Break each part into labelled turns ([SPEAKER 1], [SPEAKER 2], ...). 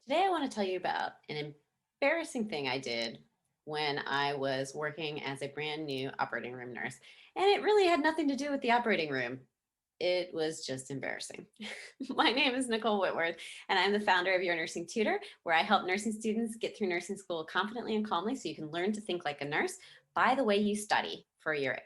[SPEAKER 1] Today I want to tell you about an embarrassing thing I did when I was working as a brand new operating room nurse. And it really had nothing to do with the operating room. It was just embarrassing. My name is Nicole Whitworth, and I'm the founder of Your Nursing Tutor, where I help nursing students get through nursing school confidently and calmly so you can learn to think like a nurse by the way you study for your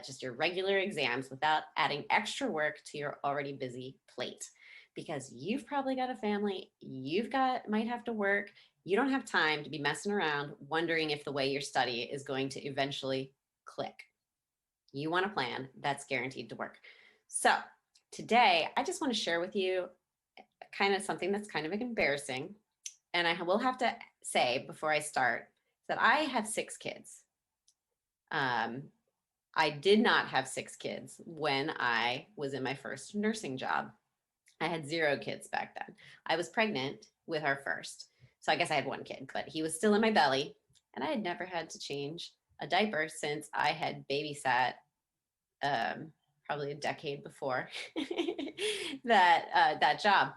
[SPEAKER 1] just your regular exams without adding extra work to your already busy plate. Because you've probably got a family, might have to work, you don't have time to be messing around wondering if the way you study is going to eventually click. You want a plan that's guaranteed to work. So today, I just want to share with you kind of something that's kind of embarrassing. And I will have to say before I start that I have 6 kids. I did not have 6 kids when I was in my first nursing job. I had 0 kids back then. I was pregnant with our first. So I guess I had 1 kid, but he was still in my belly. And I had never had to change a diaper since I had babysat probably a decade before that job.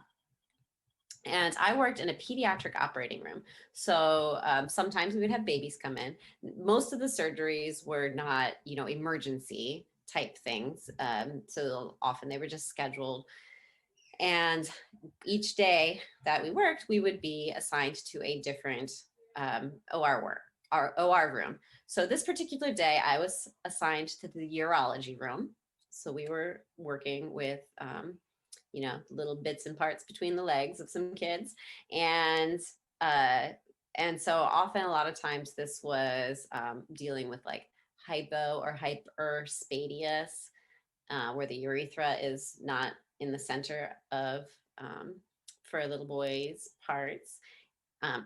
[SPEAKER 1] And I worked in a pediatric operating room. So sometimes we would have babies come in. Most of the surgeries were not, emergency type things. So often they were just scheduled. And each day that we worked, we would be assigned to a different OR room. So this particular day, I was assigned to the urology room. So we were working with little bits and parts between the legs of some kids. And so often, a lot of times, this was dealing with like hypo or hyperspadias, where the urethra is not in the center of, for a little boy's parts. I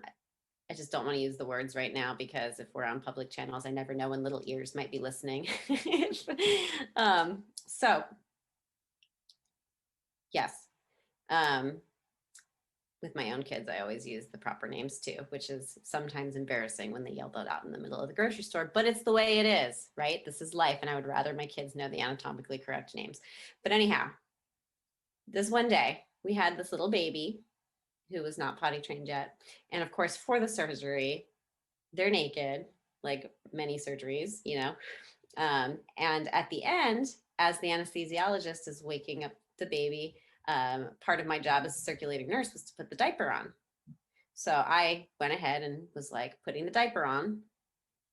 [SPEAKER 1] just don't want to use the words right now because if we're on public channels, I never know when little ears might be listening. So yes. With my own kids, I always use the proper names too, which is sometimes embarrassing when they yell that out in the middle of the grocery store, but it's the way it is, right? This is life, and I would rather my kids know the anatomically correct names. But anyhow, this one day, we had this little baby who was not potty trained yet. And of course, for the surgery, they're naked, like many surgeries, and at the end, as the anesthesiologist is waking up the baby, part of my job as a circulating nurse was to put the diaper on. So I went ahead and was like putting the diaper on,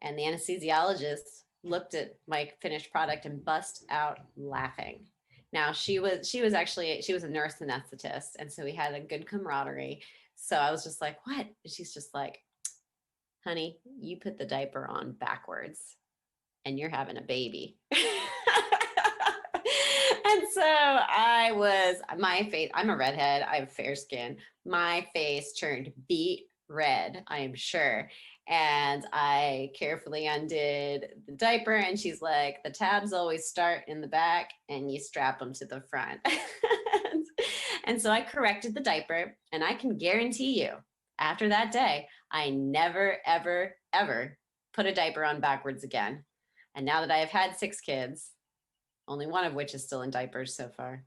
[SPEAKER 1] and the anesthesiologist looked at my finished product and bust out laughing. Now she was a nurse anesthetist, and so we had a good camaraderie. So I was just like, "What?" And she's just like, "Honey, you put the diaper on backwards, and you're having a baby." And so my face, I'm a redhead, I have fair skin. My face turned beet red, I am sure. And I carefully undid the diaper, and she's like, "The tabs always start in the back and you strap them to the front." And so I corrected the diaper, and I can guarantee you, after that day, I never, ever, ever put a diaper on backwards again. And now that I have had 6 kids, only one of which is still in diapers so far,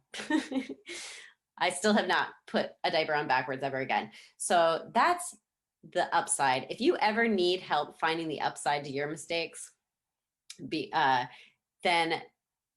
[SPEAKER 1] I still have not put a diaper on backwards ever again. So that's the upside. If you ever need help finding the upside to your mistakes, then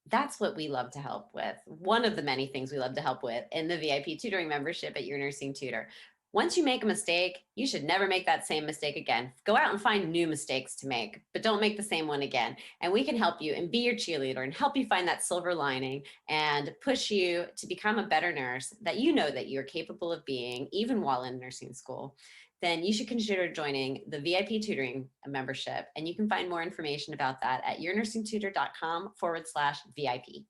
[SPEAKER 1] that's what we love to help with. One of the many things we love to help with in the VIP tutoring membership at Your Nursing Tutor. Once you make a mistake, you should never make that same mistake again. Go out and find new mistakes to make, but don't make the same one again. And we can help you and be your cheerleader and help you find that silver lining and push you to become a better nurse that you know that you're capable of being, even while in nursing school. Then you should consider joining the VIP tutoring membership. And you can find more information about that at yournursingtutor.com/VIP.